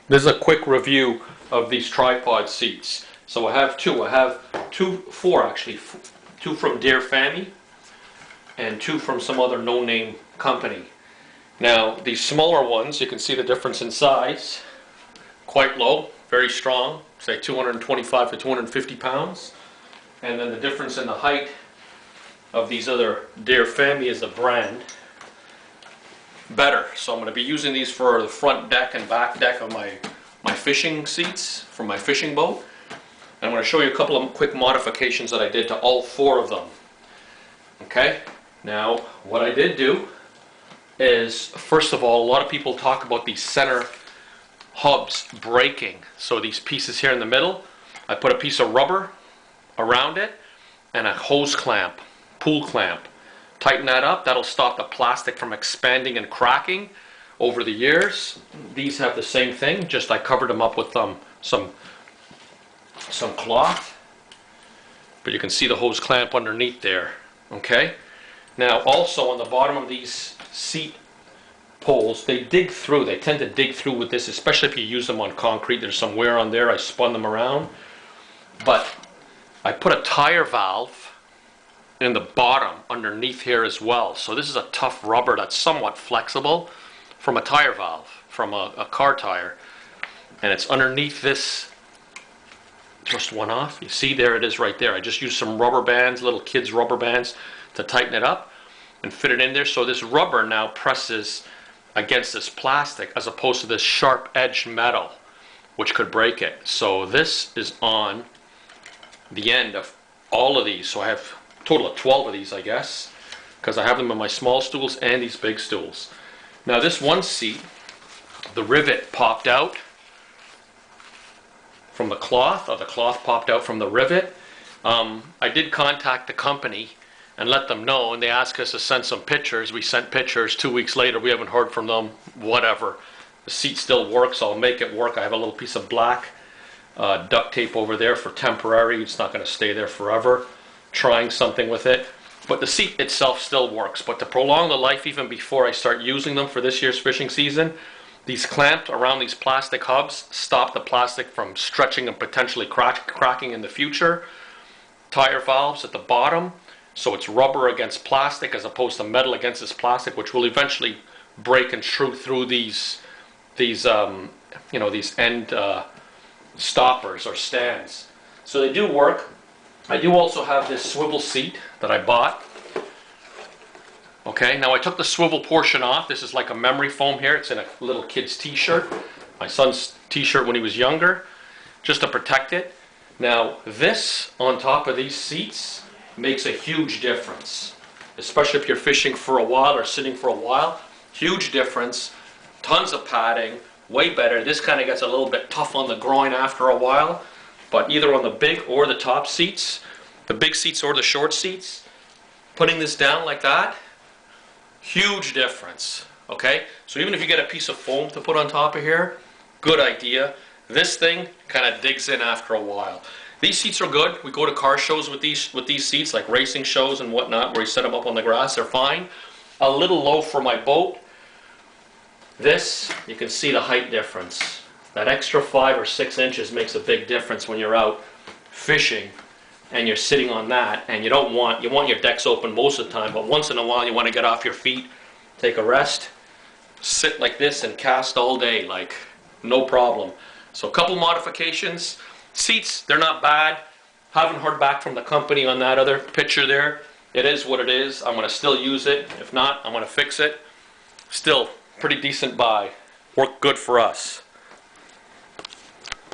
This is a quick review of these tripod seats. So I have two. I have four actually. Two from Deerfamy and two from some other no-name company. Now these smaller ones, you can see the difference in size. Quite low, very strong, say 225 to 250 pounds. And then the difference in the height of these other Deerfamy is the brand. Better. So I'm going to be using these for the front deck and back deck of my fishing seats for my fishing boat. And I'm going to show you a couple of quick modifications that I did to all four of them. Okay, now what I did do is, first of all, a lot of people talk about these center hubs breaking. So these pieces here in the middle, I put a piece of rubber around it and a hose clamp, pull clamp. Tighten that up, that'll stop the plastic from expanding and cracking over the years. These have the same thing, just I covered them up with some cloth. But you can see the hose clamp underneath there. Okay? Now also on the bottom of these seat poles, they dig through. They tend to dig through with this, especially if you use them on concrete. There's some wear on there. I spun them around. But I put a tire valve in the bottom underneath here as well. So this is a tough rubber that's somewhat flexible from a tire valve, from a car tire. And it's underneath this. Just one off. You see, there it is right there. I just used some rubber bands, little kids rubber bands, to tighten it up and fit it in there. So this rubber now presses against this plastic as opposed to this sharp edged metal, which could break it. So this is on the end of all of these. So I have a total of 12 of these, I guess, because I have them in my small stools and these big stools. Now this one seat, the rivet popped out from the cloth, or the cloth popped out from the rivet. I did contact the company and let them know, and they asked us to send some pictures. We sent pictures. 2 weeks later, we haven't heard from them. Whatever. The seat still works. I'll make it work. I have a little piece of black duct tape over there for temporary. It's not going to stay there forever. Trying something with it. But the seat itself still works. But to prolong the life even before I start using them for this year's fishing season, these clamped around these plastic hubs stop the plastic from stretching and potentially cracking in the future. Tire valves at the bottom, so it's rubber against plastic as opposed to metal against this plastic, which will eventually break and chew through these end stoppers or stands. So they do work. I do also have this swivel seat that I bought. Okay, now I took the swivel portion off. This is like a memory foam here. It's in a little kid's t-shirt. My son's t-shirt when he was younger, just to protect it. Now this on top of these seats makes a huge difference, especially if you're fishing for a while or sitting for a while. Huge difference. Tons of padding, way better. This kind of gets a little bit tough on the groin after a while, but either on the big or the top seats, the big seats or the short seats, putting this down like that, huge difference. Okay, so even if you get a piece of foam to put on top of here, good idea. This thing kind of digs in after a while. These seats are good. We go to car shows with these seats, like racing shows and whatnot, where you set them up on the grass. They're fine. A little low for my boat. This, you can see the height difference. That extra 5 or 6 inches makes a big difference when you're out fishing and you're sitting on that, and you want your decks open most of the time, but once in a while you want to get off your feet, take a rest, sit like this and cast all day, like no problem. So a couple modifications. Seats, they're not bad. Haven't heard back from the company on that other picture there. It is what it is. I'm going to still use it. If not, I'm going to fix it. Still, pretty decent buy. Worked good for us.